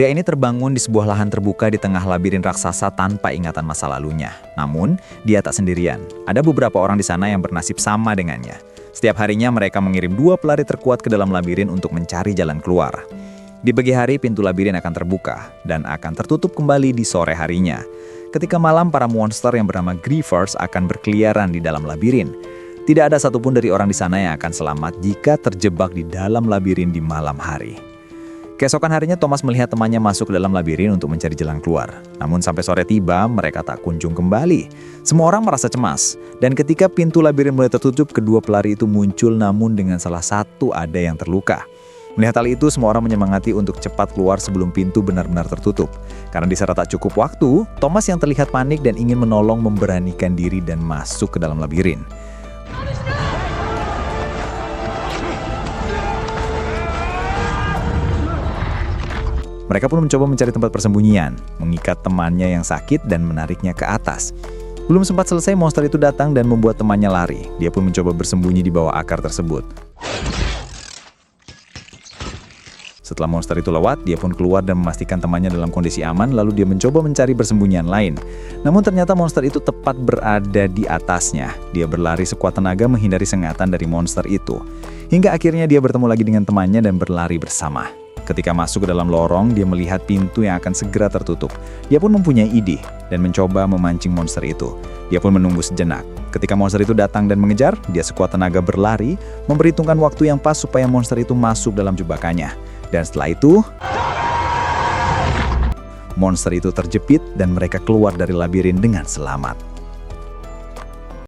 Pria ini terbangun di sebuah lahan terbuka di tengah labirin raksasa tanpa ingatan masa lalunya. Namun, dia tak sendirian. Ada beberapa orang di sana yang bernasib sama dengannya. Setiap harinya mereka mengirim 2 pelari terkuat ke dalam labirin untuk mencari jalan keluar. Di pagi hari, pintu labirin akan terbuka dan akan tertutup kembali di sore harinya. Ketika malam, para monster yang bernama Grievers akan berkeliaran di dalam labirin. Tidak ada satupun dari orang di sana yang akan selamat jika terjebak di dalam labirin di malam hari. Keesokan harinya, Thomas melihat temannya masuk ke dalam labirin untuk mencari jalan keluar. Namun sampai sore tiba, mereka tak kunjung kembali. Semua orang merasa cemas. Dan ketika pintu labirin mulai tertutup, kedua pelari itu muncul namun dengan salah satu ada yang terluka. Melihat hal itu, semua orang menyemangati untuk cepat keluar sebelum pintu benar-benar tertutup. Karena disana tak cukup waktu, Thomas yang terlihat panik dan ingin menolong memberanikan diri dan masuk ke dalam labirin. Mereka pun mencoba mencari tempat persembunyian, mengikat temannya yang sakit dan menariknya ke atas. Belum sempat selesai, monster itu datang dan membuat temannya lari. Dia pun mencoba bersembunyi di bawah akar tersebut. Setelah monster itu lewat, dia pun keluar dan memastikan temannya dalam kondisi aman, lalu dia mencoba mencari persembunyian lain. Namun ternyata monster itu tepat berada di atasnya. Dia berlari sekuat tenaga menghindari sengatan dari monster itu. Hingga akhirnya dia bertemu lagi dengan temannya dan berlari bersama. Ketika masuk ke dalam lorong, dia melihat pintu yang akan segera tertutup. Dia pun mempunyai ide dan mencoba memancing monster itu. Dia pun menunggu sejenak. Ketika monster itu datang dan mengejar, dia sekuat tenaga berlari, memperhitungkan waktu yang pas supaya monster itu masuk dalam jebakannya. Dan setelah itu, monster itu terjepit dan mereka keluar dari labirin dengan selamat.